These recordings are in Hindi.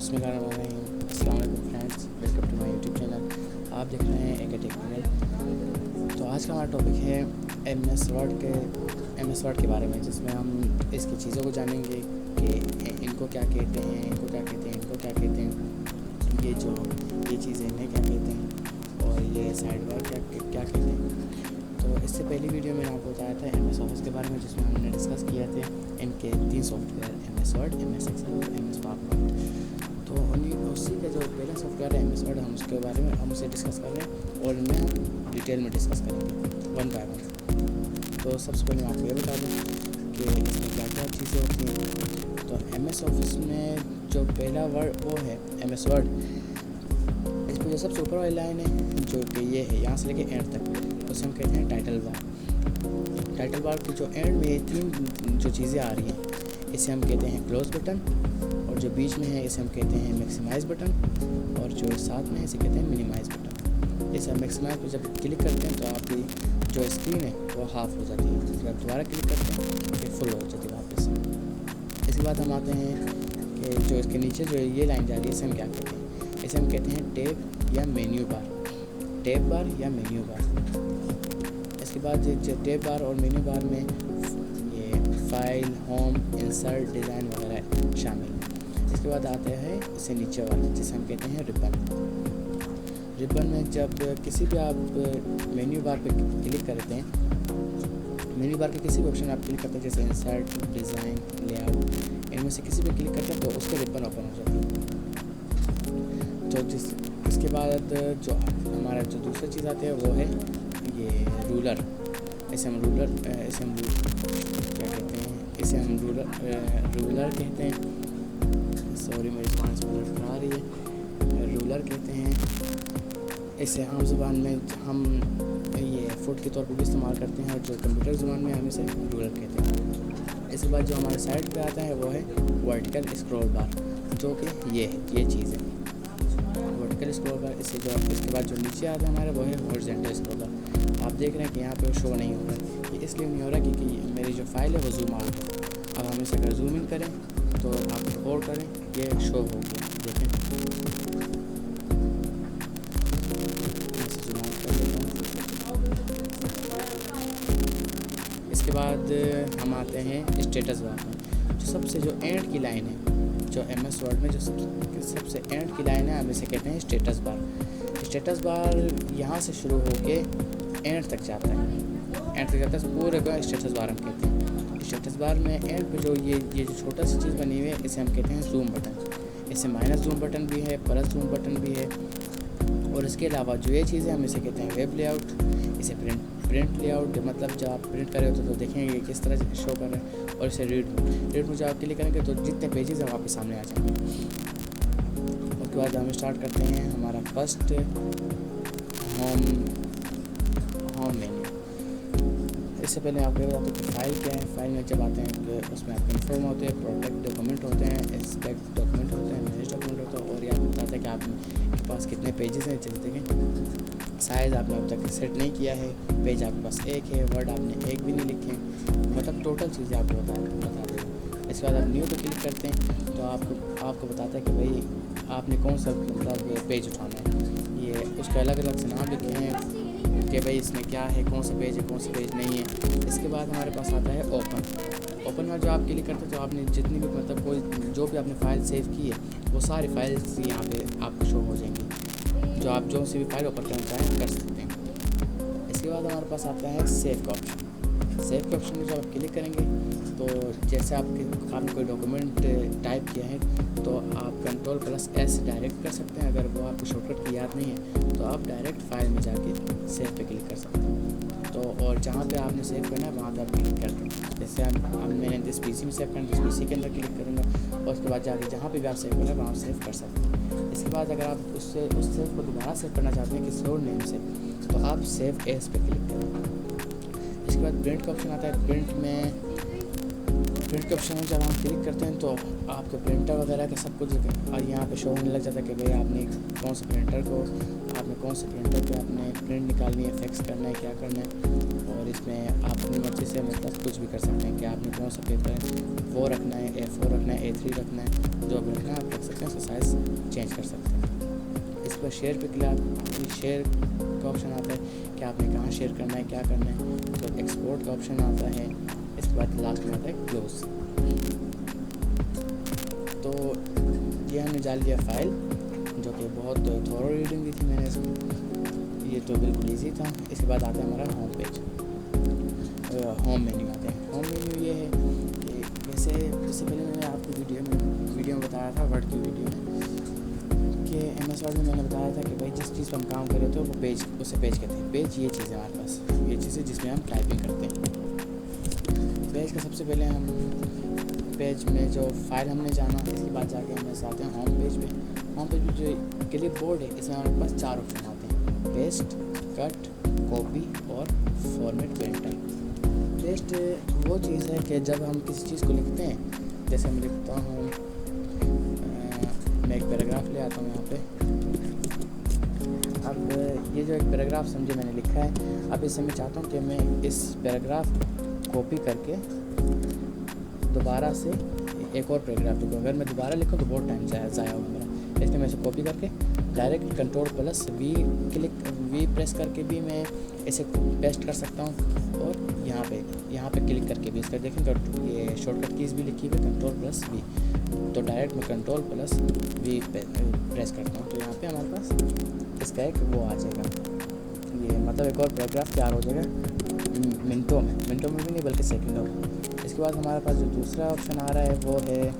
अस्सलाम वालेकुम friends, welcome to my YouTube channel. आप देख रहे हैं एक टेक्निकल। तो आज का हमारा टॉपिक है एमएस वर्ड के बारे में, जिसमें हम इसकी चीज़ों को जानेंगे कि इनको क्या कहते हैं, इनको क्या कहते हैं, इनको क्या कहते हैं, ये चीज़ें इन्हें क्या कहते हैं और ये साइड बार क्या कहते हैं। तो इससे पहली वीडियो में आपको बताया था एमएस ऑफिस के बारे में, जिसमें हमने डिस्कस किए थे इनके 3 software, MS Word, MS Excel और एमएस पावरपॉइंट। तो उसी का जो पहला सॉफ्टवेयर है एमएस वर्ड, हम उसके बारे में हम उसे डिस्कस कर रहे हैं और इनमें हम डिटेल में डिस्कस करेंगे वन बाय वन। तो सबसे पहले मैं आपको ये बता दूँ कि इसमें क्या क्या चीज़ें होती हैं। तो एमएस ऑफिस में जो पहला वर्ड वो है एमएस वर्ड। इसमें जो सबसे ऊपर वाली लाइन है जो कि ये है यहाँ से लेके एंड तक, उसे हम कहते हैं टाइटल बार। टाइटल बार की जो एंड में 3 जो चीज़ें आ रही हैं, इसे हम कहते हैं क्लोज बटन, और जो बीच में है इसे हम कहते हैं मैक्सिमाइज़ बटन, और जो साथ में है इसे कहते हैं मिनिमाइज़ बटन। इसे हम मैक्सिमाइज़ पर जब क्लिक करते हैं तो आपकी जो स्क्रीन है वो हाफ हो जाती है, जब आप दोबारा क्लिक करते हैं तो फिर फुल हो जाती है वापस। इसके बाद हम आते हैं कि जो इसके नीचे जो ये लाइन जा रही है इसे हम क्या कहते हैं। इसे हम कहते हैं टैब या मेन्यू बार, टैब बार या मेन्यू बार। इसके बाद जो टैब बार और मेन्यू बार में ये फाइल, होम, इंसर्ट, डिज़ाइन वगैरह शामिल है। इसके बाद आते हैं इससे नीचे वाले, जिसे हम कहते हैं रिबन। रिबन में जब किसी भी आप मेन्यू बार पे क्लिक करते हैं, मेन्यू बार के किसी भी ऑप्शन आप क्लिक करते हैं, जैसे इंसर्ट, डिज़ाइन, लेआउट, इनमें से किसी भी क्लिक करते हैं तो उसके रिबन ओपन हो जाती है। तो इसके बाद जो हमारा जो दूसरी चीज़ आती है वो है ये रूलर। इसे हम रूलर क्या कहते हैं, इसे हम रूलर कहते हैं। सॉरी, मेरी ज़ुबान से मदद करा रही है। रूलर कहते हैं। इसे आम ज़ुबान में हम ये फुट के तौर पर भी इस्तेमाल करते हैं, और जो कंप्यूटर ज़ुबान में हम इसे रूलर कहते हैं। इसके बाद जो हमारे साइड पे आता है वो है वर्टिकल स्क्रॉल बार, जो कि ये चीज़ है वर्टिकल स्क्रॉल बार। इसके बाद जो नीचे आता है हमारा वो है हॉरिजॉन्टल स्क्रॉल बार। आप देख रहे हैं कि यहाँ पे शो नहीं हो रहा है, ये इसलिए नहीं हो रहा क्योंकि मेरी जो फाइल है वो जूम आउट है। अब हम इसे अगर जूम इन करें तो आप होल्ड करें, ये शो हो गया, देखें। इसके बाद हम आते हैं स्टेटस बार में। जो एंड की लाइन है, जो एमएस वर्ड में जो सबसे एंड की लाइन है, हम इसे कहते हैं स्टेटस बार। स्टेटस बार यहाँ से शुरू होके एंड तक जाता है, पूरे को स्टेटस बार हम कहते हैं। स्टेटस बार में एंड पे जो ये जो छोटा सी चीज़ बनी हुई है, इसे हम कहते हैं जूम बटन। इसे माइनस जूम बटन भी है, प्लस जूम बटन भी है। और इसके अलावा जो ये चीज़ है हम इसे कहते हैं वेब लेआउट। इसे प्रिंट लेआउट, मतलब जब आप प्रिंट कर रहे हो तो देखेंगे किस तरह से शो कर रहे हैं। और इसे रीड में जब आप क्लिक करेंगे तो जितने पेजेस हैं वो आपके सामने आ जाएंगे। उसके बाद हम स्टार्ट करते हैं हमारा फर्स्ट होम मेन्यू। इससे पहले आपको बता दूँ कि फ़ाइल क्या है। फाइल में जब आते हैं तो उसमें आपके इन्फॉर्म होते हैं, प्रोटेक्ट डॉक्यूमेंट होते हैं, एक्सपेक्ट डॉक्यूमेंट होते हैं, मैनेज डॉक्यूमेंट होता है, और ये आपको बताता है कि आपके पास कितने पेजेस हैं। चलिए देखें, साइज़ आपने अब तक सेट नहीं किया है, पेज आपके पास 1 है, वर्ड आपने 1 भी नहीं लिखे, मतलब टोटल चीज़ें आपको बता दें। इसके बाद आप न्यू पे क्लिक करते हैं तो आपको बताता है कि भाई आपने कौन सा मतलब पेज उठाना है। ये उसके अलग अलग से नाम लिखे हैं कि भाई इसमें क्या है, कौन सा पेज है, कौन सा पेज नहीं है। इसके बाद हमारे पास आता है ओपन में जो आप क्लिक करते हैं तो आपने जितनी भी मतलब कोई जो भी आपने फ़ाइल सेव की है वो सारी फाइल्स यहाँ पे आपको शो हो जाएंगी, जो आप जो सी भी फाइल ओपन करना चाहें कर सकते हैं। इसके बाद हमारे पास आता है सेव का ऑप्शन। सेव के ऑप्शन में जब आप क्लिक करेंगे तो जैसे आपने कोई डॉक्यूमेंट टाइप किया है तो आप Ctrl+S डायरेक्ट कर सकते हैं। अगर वो आपको शॉर्टकट की याद नहीं है तो आप डायरेक्ट फाइल में जाके सेव पे क्लिक कर सकते हैं। तो और जहाँ पे आपने सेव करना है वहाँ पे आप क्लिक करते हैं। जैसे मैंने जिस पीसी में सेव करना है, जिस पीसी के अंदर क्लिक करूँगा, और उसके बाद जाके जहाँ पे भी आप सेव करना है वहाँ सेव कर सकते हैं। इसके बाद अगर आप उस सेव को दोबारा सेव करना चाहते हैं किसी और नेम से, तो आप सेव एज पे क्लिक करें। इसके बाद प्रिंट का ऑप्शन आता है। प्रिंट में प्रिंट के ऑप्शन में जब हम क्लिक करते हैं तो आपके प्रिंटर वगैरह का सब कुछ और यहाँ पे शो होने लग जाता है कि भाई आपने कौन से प्रिंटर पे आपने प्रिंट निकालनी है, फैक्स करना है, क्या करना है। और इसमें आप अपनी मर्ज़ी से मतलब कुछ भी कर सकते हैं कि आपने कौन सा पेपर वो रखना है, A4 रखना है, A3 रखना है, जो भी रखना है आप रख सकते हैं, उसका साइज़ चेंज कर सकते हैं। इस पर शेयर पे क्लिक शेयर का ऑप्शन आता है कि आपने कहाँ शेयर करना है, क्या करना है। तो एक्सपोर्ट का ऑप्शन आता है, इसके बाद लास्ट में आता है क्लोज। तो ये हमने डाल दिया फाइल, जो कि बहुत थोड़ा रीडिंग दी थी मैंने इसमें, ये तो बिल्कुल इजी था। इसके बाद आता है हमारा होम पेज, होम मेन्यू आते हैं। होम मेन्यू ये है कि वैसे इससे पहले मैंने आपको वीडियो में बताया था, वर्ड की वीडियो में, कि MS वर्ड में मैंने बताया था कि भाई जिस चीज़ पर हम काम कर रहे थे वो पेज, उसे पेज कहते हैं। पेज ये चीज़ है हमारे पास, ये चीज़ है जिसमें हम टाइपिंग करते हैं। पेज का सबसे पहले हम पेज में जो फाइल हमने जाना, इसके बाद जाके हम ऐसे आते हैं होम पेज पे। होम पेज में जो क्लिप बोर्ड है, इसमें हमारे पास 4 ऑप्शन आते हैं: पेस्ट, कट, कॉपी और फॉर्मेट प्रिंटर। पेस्ट वो चीज़ है कि जब हम किसी चीज़ को लिखते हैं, जैसे मैं लिखता हूँ, मैं एक पैराग्राफ ले आता हूँ यहाँ पे। अब ये जो एक पैराग्राफ समझे मैंने लिखा है, अब इससे मैं चाहता हूँ कि मैं इस पैराग्राफ कॉपी करके दोबारा से एक और पैराग्राफ लिखूँ। अगर मैं दोबारा लिखूँ तो बहुत टाइम ज़ाया होगा मेरा, इसलिए मैं इसे कॉपी करके डायरेक्ट Ctrl+V प्रेस करके भी मैं इसे पेस्ट कर सकता हूँ। और यहाँ पे क्लिक करके भी इसका देखें, ये शॉर्टकट कीज़ भी लिखी हुई है Ctrl+V, तो डायरेक्ट मैं Ctrl+V प्रेस करता हूँ, तो यहाँ पे हमारे पास इसका एक वो आ जाएगा, ये मतलब एक और पैराग्राफ तैयार हो जाएगा मिनटों में भी नहीं बल्कि सेकंडों में। इसके बाद हमारे पास जो दूसरा ऑप्शन आ रहा है वो है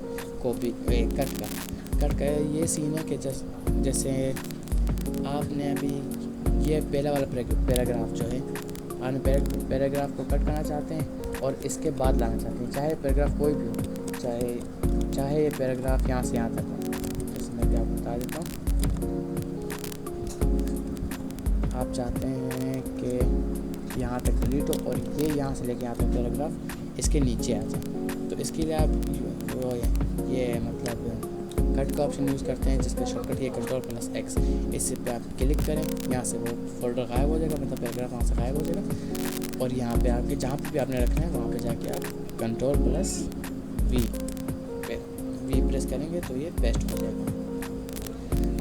कट का ये सीन है कि जैसे आपने अभी ये पहला वाला पैराग्राफ जो है, आपने पैराग्राफ को कट करना चाहते हैं और इसके बाद लाना चाहते हैं, चाहे पैराग्राफ कोई भी हो, चाहे ये पैराग्राफ यहाँ से यहाँ तक हो। जैसे मैं भी आपको बता देता हूँ, आप चाहते हैं कि यहाँ तक डिलीट हो और ये यहाँ से लेके यहाँ तक पैराग्राफ इसके नीचे आ जाए, तो इसके लिए आप ये मतलब कट का ऑप्शन यूज़ करते हैं, जिसका शॉर्टकट ये Ctrl+X। इससे पे आप क्लिक करें, यहाँ से वो फोल्डर गायब हो जाएगा, मतलब पैराग्राफ वहाँ से गायब हो जाएगा। और यहाँ पे आपके जहाँ पे भी आपने रखना है वहाँ पे जाके आप Ctrl+V प्रेस करेंगे तो ये पेस्ट हो जाएगा।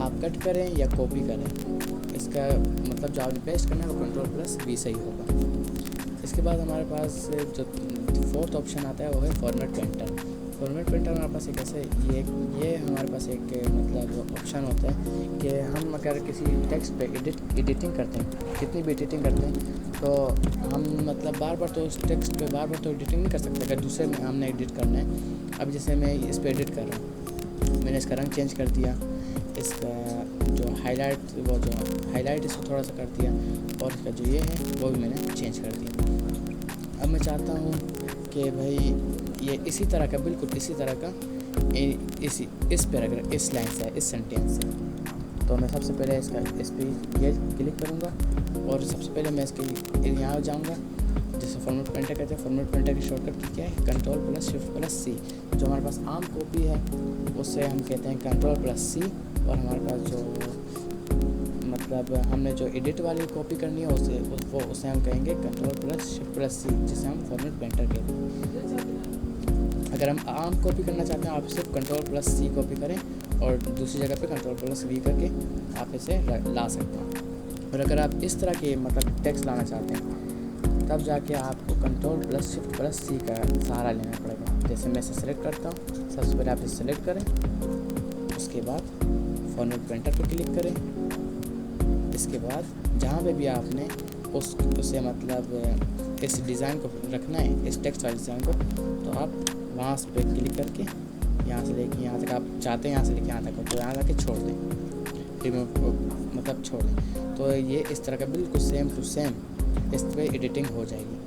आप कट करें या कॉपी करें, इसका मतलब जो आपने पेस्ट करना है वो Ctrl+V से ही होगा। इसके बाद हमारे पास जो 4th ऑप्शन आता है वो है फॉर्मेट प्रिंटर। फॉर्मेट प्रिंटर हमारे पास एक ऐसे ये हमारे पास एक मतलब ऑप्शन होता है कि हम अगर किसी टेक्स्ट पे एडिटिंग करते हैं, कितनी भी एडिटिंग करते हैं, तो हम मतलब बार बार तो उस टेक्स्ट पे बार बार तो एडिटिंग नहीं कर सकते। अगर दूसरे में हमने एडिट करना है, अब जैसे मैं इस पर एडिट कर रहा हूँ, मैंने इसका रंग चेंज कर दिया, इसका जो हाईलाइट इसको थोड़ा सा कर दिया, और इसका जो ये है वो भी मैंने चेंज कर दिया। अब मैं चाहता हूँ कि भाई ये इसी तरह का, बिल्कुल इसी तरह का इस पैराग्राफ, इस लाइन से, इस सेंटेंस से, तो मैं सबसे पहले इस पर ये क्लिक करूँगा और सबसे पहले मैं इसके यहाँ जाऊँगा, जैसे फॉर्मेट प्रिंटर कहते हैं। फॉर्मेट प्रिंटर की शॉर्टकट की क्या है? Ctrl+Shift+C। जो हमारे पास आम कॉपी है उससे हम कहते हैं Ctrl+C, और हमारे पास जो मतलब हमने जो एडिट वाली कॉपी करनी है उसे हम कहेंगे Ctrl+Shift+C, जिसे हम फॉर्मेट प्रिंटर कहते हैं। अगर हम आम कॉपी करना चाहते हैं, आप सिर्फ Ctrl+C कॉपी करें और दूसरी जगह पे Ctrl+V करके आप इसे ला सकते हैं। और अगर आप इस तरह के मतलब टेक्स्ट लाना चाहते हैं, तब जाके आपको Ctrl+Shift+C का सहारा लेना पड़ेगा। जैसे मैं इसे सेलेक्ट करता हूँ, सबसे पहले आप इसे सेलेक्ट करें, उसके बाद फॉर्मेट प्रिंटर पर क्लिक करें। इसके बाद जहाँ पे भी आपने उसे मतलब इस डिज़ाइन को रखना है, इस टेक्स्ट वाले डिज़ाइन को, तो आप वहाँ पे क्लिक करके यहाँ से लेके यहाँ तक आप चाहते हैं, यहाँ से लेके यहाँ तक, तो यहाँ जाके छोड़ दें, रिमूव मतलब छोड़ दें। तो ये इस तरह का बिल्कुल सेम टू सेम इस पर एडिटिंग हो जाएगी।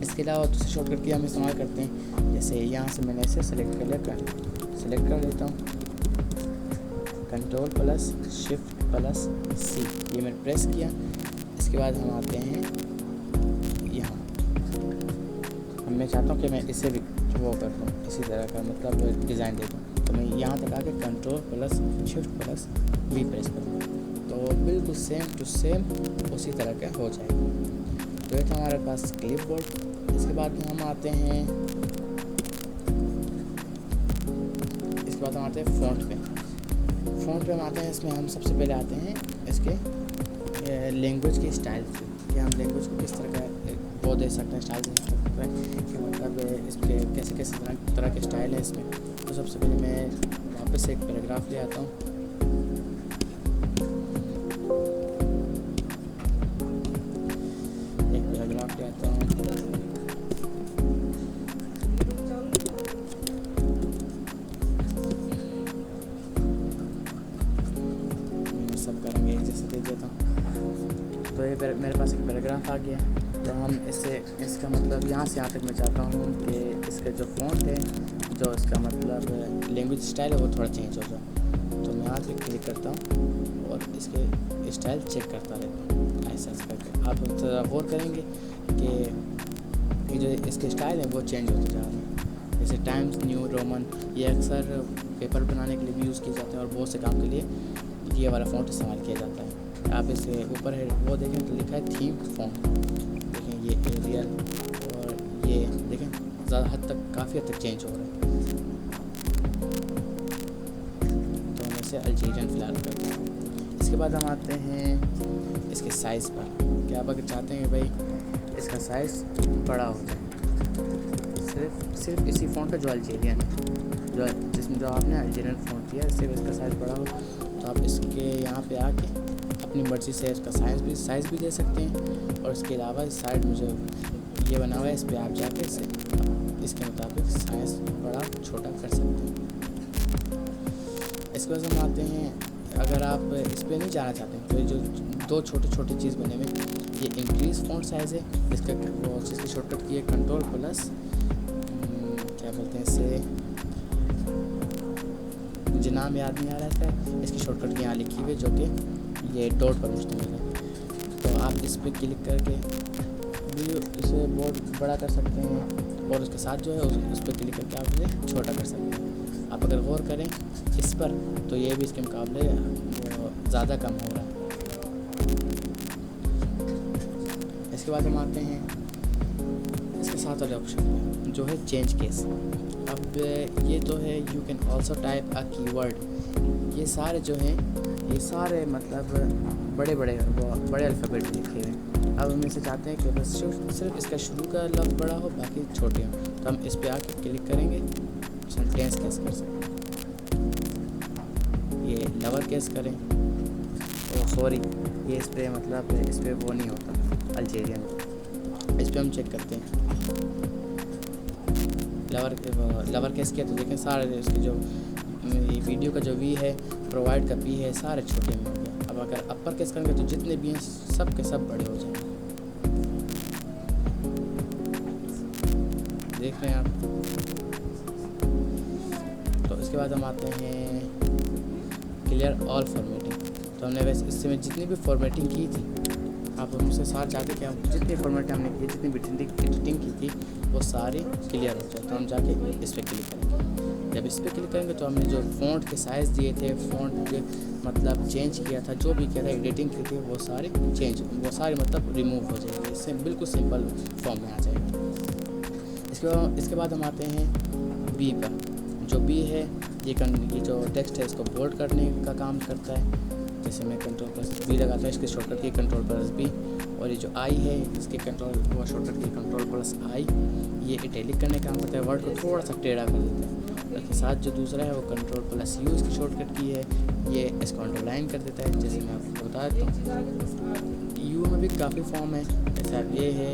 इसके अलावा दूसरी शॉर्टकट की हम इस्तेमाल करते हैं, जैसे यहाँ से मैंने इसे सेलेक्ट कर लिया, सेलेक्ट कर लेता हूँ, Ctrl+Shift+C, ये मैंने प्रेस किया। इसके बाद हम आते हैं यहाँ, मैं चाहता हूँ कि मैं इसे भी वो कर दूँ, इसी तरह का मतलब डिज़ाइन दे दूँ। तो मैं यहाँ तक आके control plus shift plus V press करूँगा, तो बिल्कुल सेम टू सेम उसी तरह का हो जाएगा। तो ये था हमारे पास क्लिप बोर्ड। इसके बाद हम आते हैं फ़ॉन्ट पे। फ़ॉन्ट पे हम आते हैं, इसमें हम सबसे पहले आते हैं इसके लैंग्वेज के स्टाइल से, कि हम लैंग्वेज को किस तरह का वो दे सकते हैं, स्टाइल दे सकते हैं, कि मतलब इसके कैसे कैसे तरह के स्टाइल है इसमें। तो सबसे पहले मैं वापस एक पैराग्राफ ले आता हूँ। एक पैराग्राफ ले आता हूँ, सब करेंगे एक जैसे दे देता हूँ। तो ये मेरे पास एक पैराग्राफ आ गया। तो हम इसका मतलब यहाँ से यहाँ तक मैं चाहता हूँ कि इसका जो फ़ॉन्ट है, जो इसका मतलब लैंग्वेज स्टाइल है, वो थोड़ा चेंज हो जाए। तो मैं यहाँ पे क्लिक करता हूँ और इसके स्टाइल चेक करता रहता हूँ, ऐसा करके। आप थोड़ा गौर करेंगे कि जो इसके स्टाइल है वो चेंज होते जा रहे हैं। जैसे टाइम्स न्यू रोमन, ये अक्सर पेपर बनाने के लिए भी यूज़ किए जाते हैं और बहुत से काम के लिए ये वाला फ़ॉन्ट इस्तेमाल किया जाता है। आप इसे ऊपर है वो देखें तो लिखा है थीम फ़ॉन्ट, देखें ये एरियल, और ये देखें ज़्यादा हद तक काफ़ी हद तक चेंज हो रहा है। तो हम इसे अल्जीरियन फ़िलहाल करते हैं। इसके बाद हम आते हैं इसके साइज़ पर, कि आप अगर चाहते हैं कि भाई इसका साइज़ बड़ा हो जाए, सिर्फ इसी फ़ॉन्ट का जो अल्जीरियन है, जिसमें जो आपने अल्जीरियन फ़ॉन्ट किया है, सिर्फ इसका साइज़ बड़ा हो, तो आप इसके यहाँ पे आके अपनी मर्ज़ी से इसका साइज़ भी दे सकते हैं। और इसके अलावा इस साइड में जो ये बना हुआ है, इस पर आप जाके इसके मुताबिक साइज़ बड़ा छोटा कर सकते हैं। इसके बाद हम आते हैं, अगर आप इस पर नहीं जाना चाहते हैं, तो जो दो छोटे छोटे चीज़ बने हुए, ये इंक्रीज़ फ़ॉन्ट साइज़ है, जिसकी शॉर्टकट की है कंट्रोल प्लस क्या बोलते हैं इसे, मुझे नाम याद नहीं आ रहा है। इसकी शॉर्टकट यहाँ लिखी हुई है, जो कि ये डॉट पर मुश्तमिल है। तो आप इस पर क्लिक करके भी इसे बहुत बड़ा कर सकते हैं, और उसके साथ जो है उस पर क्लिक करके आप इसे छोटा कर सकते हैं। आप अगर गौर करें इस पर, तो ये भी इसके मुकाबले ज़्यादा कम हो रहा है। इसके बाद हम आते हैं इसके साथ वाले ऑप्शन जो है चेंज केस। अब ये तो है you can also type a keyword. ये सारे जो हैं, ये सारे मतलब बड़े अल्फ़ाबेट लिखे हैं। अब हम इसे चाहते हैं कि बस सिर्फ इसका शुरू का लफ्ज़ बड़ा हो, बाकी छोटे हों। तो हम इस पर आके क्लिक करेंगे, सेंटेंस केस कर सकते हैं। ये लवर केस करें, ओ सॉरी, ये इस पर मतलब इस पर वो नहीं होता अल्जीरियन। इस पर हम चेक करते हैं लवर केस किया, तो देखें सारे इसके जो वीडियो का जो वी है, प्रोवाइड का पी है, सारे छोटे में हो गए। अब अगर अपर केस करेंगे तो जितने भी हैं सब के सब बड़े हो जाएंगे। देख रहे हैं आप। तो इसके बाद हम आते हैं क्लियर ऑल फॉर्मेटिंग। तो हमने वैसे इससे में जितनी भी फॉर्मेटिंग की थी, आप हमसे साथ चाहते कि हम जितनी फॉर्मेट हमने की, जितनी भी एडिटिंग की थी, वो सारी क्लियर हो जाए। तो हम जाके इस पर क्लिक करेंगे। जब इस पर क्लिक करेंगे तो हमने जो फ़ॉन्ट के साइज़ दिए थे, फ़ॉन्ट के मतलब चेंज किया था, जो भी किया था, एडिटिंग की थी, वो सारे मतलब रिमूव हो जाएंगे। इससे बिल्कुल सिंपल फॉर्म में आ जाएगा। इसके बाद हम आते हैं बी पर। जो बी है, ये जो टेक्स्ट है इसको बोल्ड करने का काम करता है। जैसे मैं कंट्रोल प्लस बी लगाता हूँ, इसके शॉर्टकट की कंट्रोल प्लस बी। और ये जो आई है, इसके शॉर्टकट की कंट्रोल प्लस आई, ये इटैलिक करने का काम करता है, वर्ड को थोड़ा सा टेढ़ा कर देता है। उसके साथ जो दूसरा है वो कंट्रोल प्लस यू इसकी शॉर्टकट की है, ये इसको अंडरलाइन कर देता है। जैसे मैं आपको बता देता हूँ, यू में भी काफ़ी फॉर्म है, जैसे आप ये है,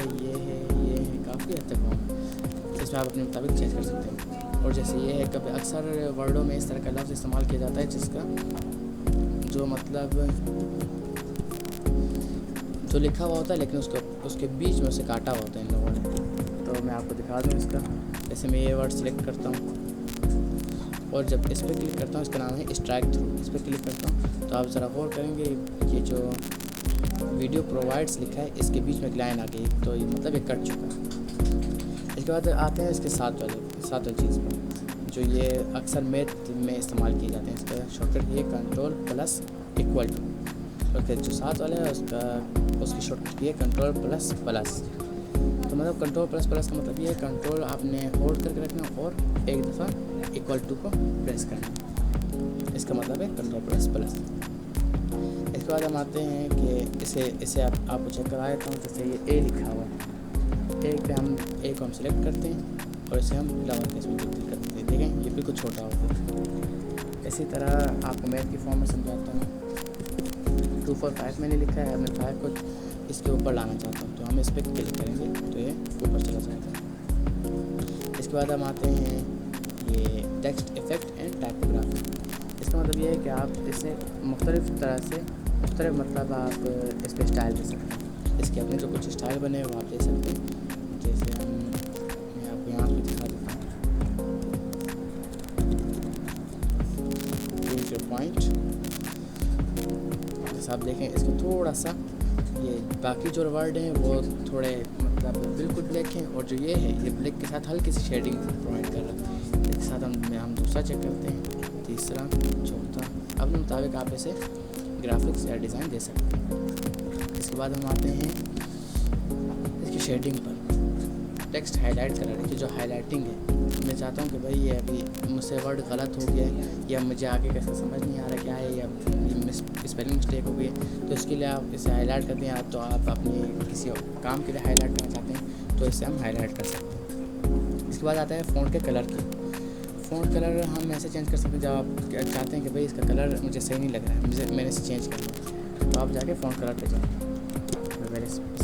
काफ़ी हद तक फॉर्म है, इसमें आप अपने मुताबिक चेंज कर सकते हैं। और जैसे ये है, कभी अक्सर वर्डों में इस तरह का लफ्ज़ इस्तेमाल किया जाता है जिसका जो मतलब जो लिखा हुआ होता है, लेकिन उसके बीच में उसे काटा हुआ होता है इन लोगों ने। तो मैं आपको दिखा दूँ इसका। जैसे मैं ये वर्ड सेलेक्ट करता हूँ और जब इस पर क्लिक करता हूँ, इसका नाम है स्ट्राइक थ्रू। इस पर क्लिक करता हूँ तो आप ज़रा गौर करेंगे, ये जो वीडियो प्रोवाइड्स लिखा है, इसके बीच में एक लाइन आ गई, तो ये मतलब ये कट चुका है। इसके इसके बाद आते हैं इसके साथ वाली चीज़ पर, जो ये अक्सर मैथ में इस्तेमाल किए जाते हैं। इसका शॉर्टकट ये control plus equal to, okay. जो साथ वाला है उसकी शॉर्टकट ये कंट्रोल प्लस प्लस। तो मतलब कंट्रोल प्लस प्लस का मतलब ये है कंट्रोल आपने होल्ड करके रखना और एक दफ़ा इक्वल टू को प्रेस करना, इसका मतलब है कंट्रोल प्लस प्लस। इसके बाद हम आते हैं कि इसे आपको चेक करा देता हूँ। जैसे ये ए लिखा हुआ है, ए पे हम ए को हम सिलेक्ट करते हैं और इसे हम लोअर केस में डिलीट करते हैं। देखें ये बिल्कुल छोटा होता है। इसी तरह आपको मैथ की फॉर्म में समझाता हूँ। 2 4 5 मैंने लिखा है, मैं 5 को इसके ऊपर लाना चाहता हूँ, तो हम इस पर क्लिक करेंगे तो ये ऊपर चला जाएगा। इसके बाद हम आते हैं ये टेक्स्ट इफेक्ट एंड टाइपोग्राफी। इसका मतलब ये है कि आप इसे मुख्तलिफ़ तरह से मतलब आप इस पर स्टाइल दे सकते हैं। इसके अपने जो कुछ स्टाइल बने वो आप दे सकते हैं। जैसे मैं आपको यहाँ पे दिखा देता हूँ, पॉइंट। जैसे आप देखें इसको थोड़ा सा, ये बाकी जो वर्ड हैं वो थोड़े मतलब बिल्कुल ब्लैक हैं, और जो ये है ये ब्लैक के साथ हल्की सी शेडिंग प्रोवाइड कर रहा है। इसके साथ हम दूसरा चेक करते हैं, तीसरा, चौथा। अपने मुताबिक आप इसे ग्राफिक्स या डिज़ाइन दे सकते हैं। इसके बाद हम आते हैं इसकी शेडिंग पर। टेक्स्ट हाईलाइट कलर की जो हाईलाइटिंग है, मैं चाहता हूँ कि भाई ये अभी मुझसे वर्ड गलत हो गया है या मुझे आगे कैसे समझ नहीं आ रहा क्या है, या स्पेलिंग मिस्टेक हो गई है, तो इसके लिए आप इसे हाईलाइट करते हैं। तो आप अपने किसी काम के लिए हाईलाइट करना चाहते हैं तो इसे हम हाईलाइट कर सकते हैं। इसके बाद आता है फ़ॉन्ट के कलर की। फ़ॉन्ट कलर हम ऐसे चेंज कर सकते हैं, जब आप चाहते हैं कि भाई इसका कलर मुझे सही नहीं लग रहा है, मैंने इसे चेंज करना है, तो आप जाके फ़ॉन्ट कलर पे जाएँ।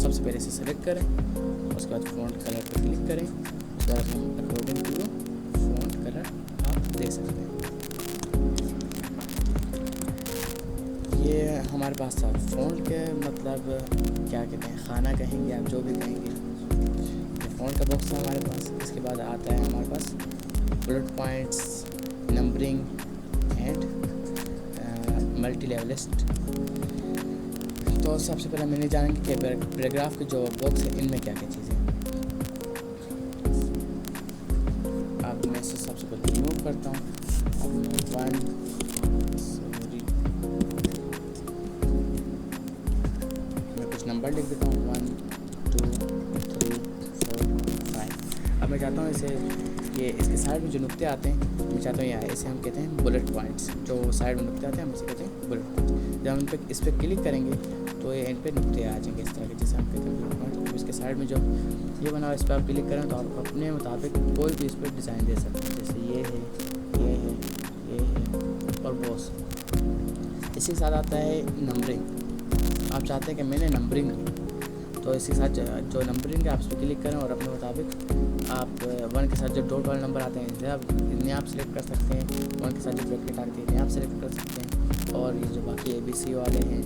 सबसे पहले इसे सेलेक्ट करें, उसके बाद फ़ॉन्ट कलर पर क्लिक करें, उसके बाद हम अकॉर्डिंग टू फ़ॉन्ट कलर आप दे सकते हैं। ये हमारे पास था फ़ॉन्ट के मतलब क्या कहते हैं, खाना कहेंगे आप, जो भी कहेंगे। फ़ॉन्ट का बॉक्स है हमारे पास। इसके बाद आता है हमारे पास bullet points, numbering and multi level list. तो सबसे पहले मैंने जानेंगे कि पैराग्राफ के जो बॉक्स है इनमें क्या क्या चीज़ें हैं। अब मैं इसे सबसे पहले रिमूव करता हूँ। मैं कुछ नंबर लिख देता हूँ, 1 2 3 4 5। अब मैं चाहता हूँ इसे ये इसके साइड में जो नुक्ते आते हैं, मैं चाहता हूँ यहाँ इसे हम कहते हैं बुलेट पॉइंट्स। जो साइड में नुक्ते आते हैं हम इसे कहते हैं बुलेट पॉइंट्स। जब हम इस पर क्लिक करेंगे तो ये इन पे नुक्ते आ जाएंगे इस तरह के, जैसे हम कहते हैं बुलेट पॉइंट। तो इसके साइड में जो ये बना हुआ इस पर आप क्लिक करें तो आप अपने मुताबिक कोई भी इस पर डिज़ाइन दे सकते हैं। जैसे ये है, ये है, ये है और बॉस। इसी के साथ आता है नंबरिंग। आप चाहते हैं कि मैंने नंबरिंग, तो इसके साथ जो नंबरिंग है आप इस पर क्लिक करें और अपने मुताबिक आप 1 के साथ जो डॉट वाले नंबर आते हैं इन्हें आप सेलेक्ट कर सकते हैं। 1 के साथ जो ब्रैकेट आती है इन्हें आप सेलेक्ट कर सकते हैं, और ये जो बाकी ABC वाले हैं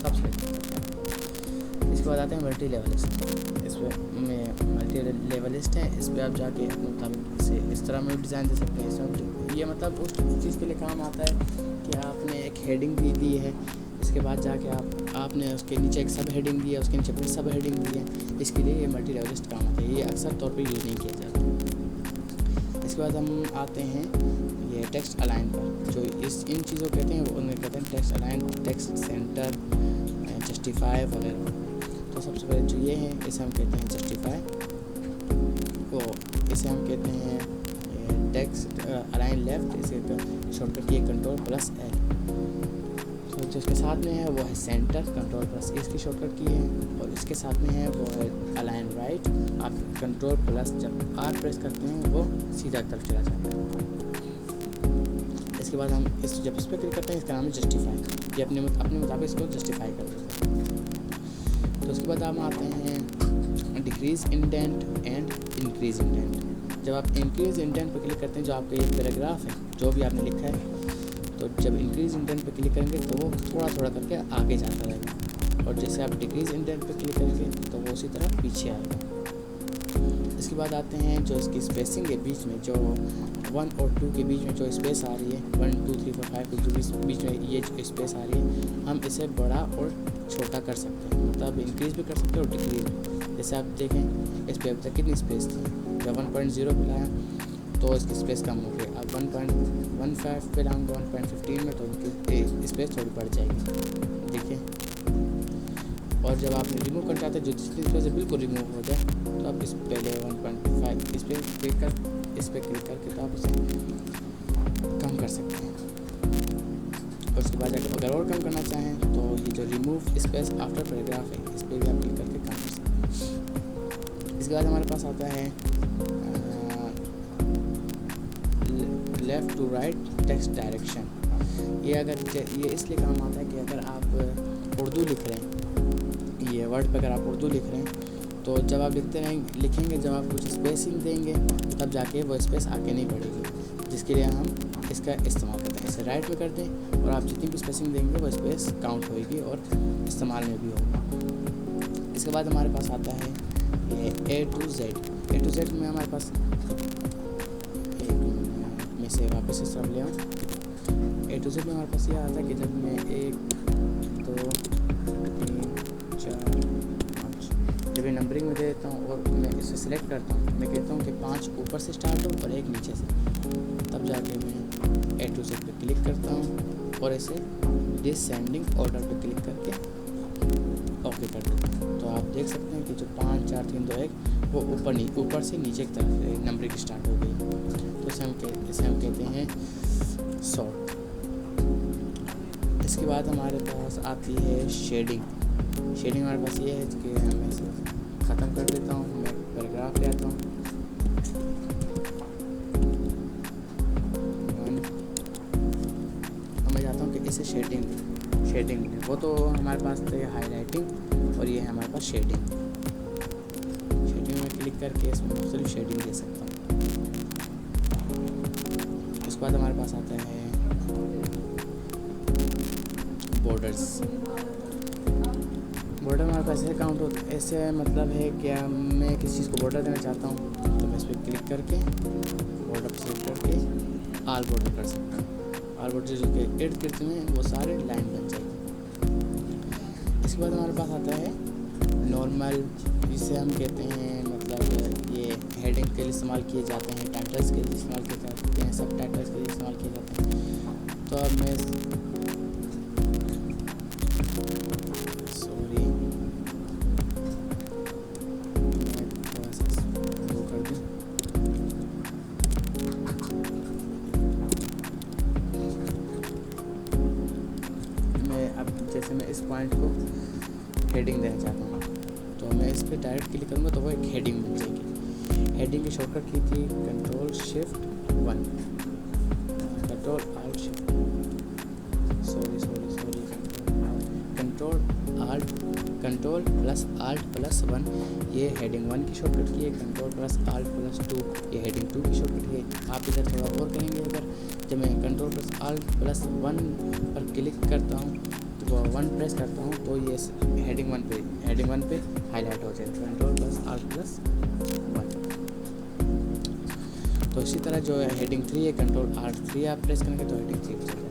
सब सेलेक्ट कर सकते हैं। इसके बाद आते हैं मल्टी लेवलिस्ट। इस पर मल्टी लेवलिस्ट है, इस पर आप जाके अपने मुताबिक इसे इस तरह में डिज़ाइन दे सकते हैं। इसमें ये मतलब उस चीज़ के लिए काम आता है कि आपने एक हेडिंग दी है, इसके बाद जाके आपने उसके नीचे एक सब हेडिंग दी है, उसके नीचे फिर सब हेडिंग दी है। इसके लिए ये मल्टी लेवलिस्ट काम आता है, ये अक्सर तौर पे यूज़ नहीं किया जाता। इसके बाद हम आते हैं ये टेक्स्ट अलाइन पर। जो इन चीज़ों कहते हैं उन्हें कहते हैं text align, text centre, justify वगैरह। तो सबसे पहले जो ये है इसे हम कहते हैं जस्टिफाई, को इसे हम कहते हैं टेक्स्ट अलाइन लेफ्ट। इसे शॉर्टकट की Ctrl+L। तो जो इसके साथ में है वो है सेंटर, Ctrl+ इसकी शॉर्टकट की है, और इसके साथ में है वो है अलाइन राइट। आप Ctrl+ जब R प्रेस करते हैं वो सीधा तरफ चला जाता है। इसके बाद हम जब इस पर क्लिक करते हैं इसका नाम है जस्टिफाई। ये अपने मुताबिक इसको जस्टिफाई कर देते हैं। तो उसके बाद हम आते हैं decrease indent and increase indent. जब आप इंक्रीज़ इंडेंट पर क्लिक करते हैं, जो आपका ये पैराग्राफ है जो भी आपने लिखा है, तो जब इंक्रीज़ इंडेंट पर क्लिक करेंगे तो वो थोड़ा थोड़ा करके आगे जाता रहेगा, और जैसे आप डिक्रीज़ इंडेंट पर क्लिक करेंगे तो वो उसी तरह पीछे आएगा। इसके बाद आते हैं जो इसकी स्पेसिंग है, बीच में जो 1 और 2 के बीच में जो स्पेस आ रही है, 1 2 3 4 5 के बीच में ये जो स्पेस आ रही है, हम इसे बड़ा और छोटा कर सकते हैं, मतलब इंक्रीज़ भी कर सकते हैं और डिक्रीज़ भी। जैसे आप देखें इस पर अभी तक कितनी स्पेस थी, जब 1.0 पे लाया तो इसकी स्पेस कम हो गई। अब 1.15 पे लाऊंगा 1.15 में तो उनकी स्पेस थोड़ी बढ़ जाएगी, देखिए। और जब आप रिमूव करना चाहते हैं जो जिसकी स्पेस से बिल्कुल रिमूव हो जाए तो आप इस पहले 1.5 इस पर क्लिक करके तो आप इसे कम कर सकते हैं। और उसके बाद अगर और कम करना चाहें तो ये जो रिमूव स्पेस आफ्टर पैराग्राफ है इस पर भी आप क्लिक करके कम कर सकते हैं। इसके बाद हमारे पास आता है left to right text direction. ये इसलिए काम आता है कि अगर आप उर्दू लिख रहे हैं, ये वर्ड पर अगर आप उर्दू लिख रहे हैं तो जब आप लिखेंगे जब आप कुछ स्पेसिंग देंगे तब जाके वो स्पेस आगे नहीं बढ़ेगी, जिसके लिए हम इसका इस्तेमाल करते हैं। इसे राइट में कर दें और आप जितनी भी स्पेसिंग देंगे वो स्पेस काउंट होएगी और इस्तेमाल में भी होगी। इसके बाद हमारे पास आता है ये A to Z में हमारे पास मैं से वापस इस तरफ ले आऊँ। A to Z में हमारे पास ये आता है कि जब मैं 1 2 3 4 5 जब ये नंबरिंग में देता हूँ और मैं इसे सिलेक्ट करता हूँ, मैं कहता हूँ कि 5 ऊपर से स्टार्ट हो और 1 नीचे से, तब जाके मैं A to Z पे क्लिक करता हूँ और इसे डिसेंडिंग ऑर्डर पे क्लिक करके ओके कर देता हूँ। तो आप देख सकते हैं कि जो 5 4 3 2 1 वो ऊपर से नीचे की तरफ नंबरिंग स्टार्ट हो गई। तो इसे हम कहते हैं सॉर्ट। इसके बाद हमारे पास आती है शेडिंग हमारे पास ये है कि मैं इसे ख़त्म कर देता हूँ, मैं पैराग्राफ ले आता हूँ। मैं चाहता हूँ कि इसे शेडिंग वो तो हमारे पास थे हाईलाइटिंग और ये है हमारे पास शेडिंग में क्लिक करके इसमें मुख्तलिफ शेडिंग दे सकता हूँ। उसके बाद हमारे पास आता है बॉर्डर्स हमारे पास ऐसे काउंट हो, ऐसे मतलब है कि मैं किसी चीज़ को बॉर्डर देना चाहता हूँ तो मैं इस पर क्लिक करके बॉर्डर पर सेलेक्ट करके आल बॉर्डर कर सकता हूँ। आल बॉर्डर जो कि इर्द गिर्द में वो सारे लाइन बन जाएगी। इसके बाद हमारे पास आता है नॉर्मल, जिसे हम कहते हैं मतलब ये हेडिंग के लिए इस्तेमाल किए जाते हैं, टाइटल्स के लिए इस्तेमाल किए जाते हैं, सब टाइटल्स के लिए इस्तेमाल किए जाते हैं। तो अब मैं थोड़ा सा वो कर दूँ। जैसे मैं इस पॉइंट को हेडिंग देना चाहता हूँ तो मैं इस पर डायरेक्ट क्लिक करूँगा तो वो एक हेडिंग बन जाएगी। हेडिंग की शॉर्टकट की थी कंट्रोल प्लस आल्ट प्लस 1 ये हेडिंग 1 की शॉर्टकट की है। कंट्रोल प्लस आल्ट प्लस 2 ये हेडिंग 2 की शॉर्टकट है। आप इधर थोड़ा और करेंगे, अगर जब मैं कंट्रोल प्लस आल्ट प्लस 1 पर क्लिक करता हूँ तो 1 प्रेस करता हूँ तो ये हेडिंग 1 पे हाईलाइट हो जाए, कंट्रोल प्लस आल्ट प्लस 1। तो इसी तरह जो हेडिंग 3 है कंट्रोल आल्ट 3 आप प्रेस करेंगे तो हेडिंग 3 हो जाएगा।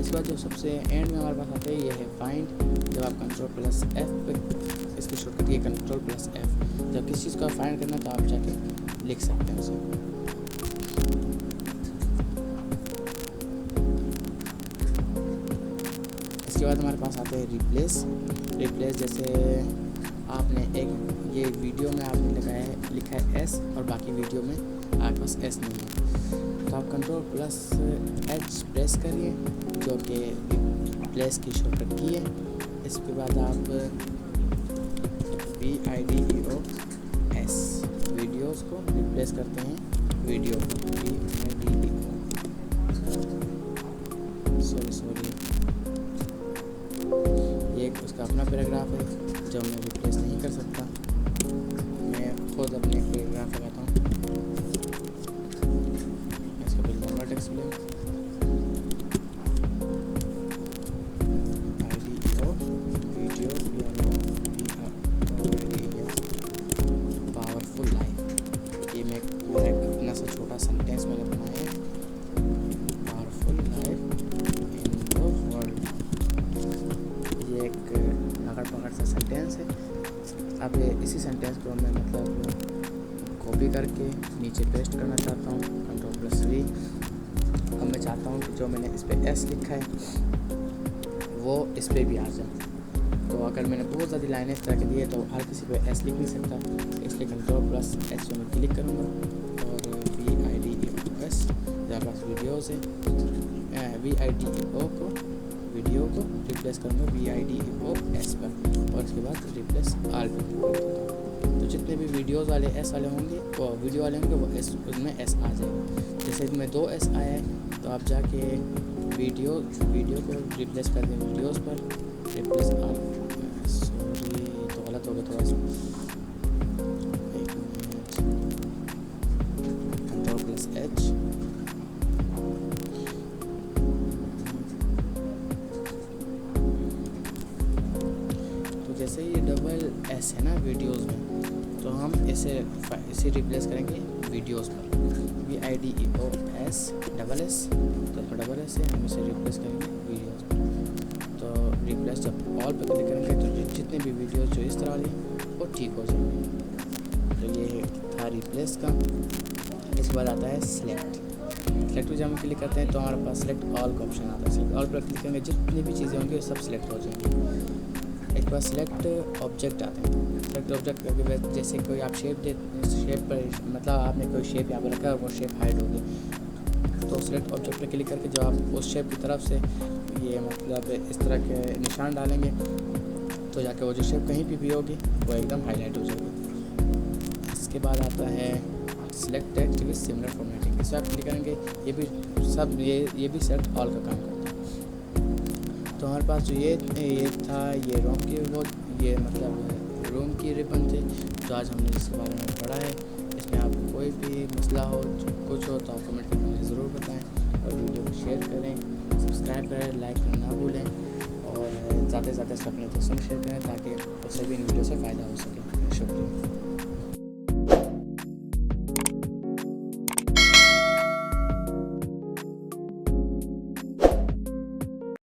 इसके बाद जो सबसे एंड में हमारे पास आता है ये है फाइंड। जब आप कंट्रोल प्लस F पे इसकी शॉर्टकट है कंट्रोल प्लस F, जब किसी चीज़ को फाइंड करना तो आप जाके लिख सकते हैं उसे। इसके बाद हमारे पास आते हैं रिप्लेस। जैसे आपने एक ये वीडियो में आपने लिखा है S और बाकी वीडियो में आपके पास S नहीं है तो आप कंट्रोल प्लस H प्रेस करिए जो कि रिप्लेस की शॉर्टकट की है। इसके बाद आप VIDEOS वीडियोस को रिप्लेस करते हैं वीडियो सॉरी ये उसका अपना पैराग्राफ है जो मैं रिप्लेस नहीं कर सकता। मैं खुद अपने पैराग्राफ लगाता हूँ। इसका फिर नॉर्मल टेक्स्ट मिलेगा पावरफुल लाइफ। ये मैं इतना सा छोटा सेंटेंस मैंने बनाया है, powerful life in the world. ये एक अगर पकड़ सा सेंटेंस है। अब इसी सेंटेंस को मैं मतलब कॉपी करके नीचे पेस्ट करना चाहता हूँ, Ctrl+V। अब मैं चाहता हूँ कि जो मैंने इस पर एस लिखा है वो इस पर भी आ जाए। तो अगर मैंने बहुत ज़्यादा लाइनें इस तरह की दी है तो हर किसी पे एस लिख नहीं सकता, इसलिए Ctrl+H में क्लिक करूँगा और VIDEOS मेरे पास वीडियोज़ है, वीडियो को रिप्लेस करूँगा VIDEOS पर और उसके बाद रिप्लेस आल पर क्लिक कर देता हूँ। तो जितने भी वीडियोज़ वाले एस वाले होंगे वो वीडियो वाले होंगे वो एस उसमें एस आ जाएगा। जैसे इसमें 2 एस आया है तो आप जाके वीडियो को रिप्लेस कर दें वीडियोज़ पर, रिप्लेस आल। सॉरी तो गलत हो गया थोड़ा सा, Ctrl+H। तो जैसे ये डबल एस है ना वीडियोज़ में, तो हम इसे रिप्लेस करेंगे वीडियोज़ पर, VIDEOS डबल एस, तो डबल एस है, हम इसे रिप्लेस करेंगे वीडियोज़ पर। तो रिप्लेस जब ऑल पर क्लिक करेंगे तो जितने भी वीडियोज़ जो इस तरह वाली वो ठीक हो जाएंगे। तो ये था रिप्लेस का। इसके बाद आता है सिलेक्ट पर जब हम क्लिक करते हैं तो हमारे पास सिलेक्ट ऑल का ऑप्शन आता है। सिलेक्ट ऑल पर क्लिक करेंगे जितनी भी चीज़ें होंगी वो सब सिलेक्ट हो जाएंगी। एक बार सिलेक्ट ऑब्जेक्ट आते हैं। सिलेक्ट ऑब्जेक्ट करके जैसे कोई आप शेप पर मतलब आपने कोई शेप यहाँ पर रखा है और वो शेप हाइड हो गई, तो सिलेक्ट ऑब्जेक्ट पर क्लिक करके जो आप उस शेप की तरफ से ये मतलब इस तरह के निशान डालेंगे तो जाके वो जो शेप कहीं भी होगी वो एकदम हाईलाइट हो जाएगी। इसके बाद आता है select text with similar formatting. इस पर आप क्लिक करेंगे ये भी सेलेक्ट ऑल का काम करता है। तो हमारे पास जो ये था ये रोम की वो ये मतलब रोम की रिबन थे जो आज हमने जिसके बारे में पढ़ा है। इसमें आपको कोई भी मसला हो कुछ हो तो आप कमेंट करके मुझे ज़रूर बताएं और वीडियो को शेयर करें, सब्सक्राइब करें, लाइक करना ना भूलें और ज़्यादा से ज़्यादा अपने दोस्तों में शेयर करें ताकि उसे भी इन वीडियो से फ़ायदा हो सके। शुक्रिया।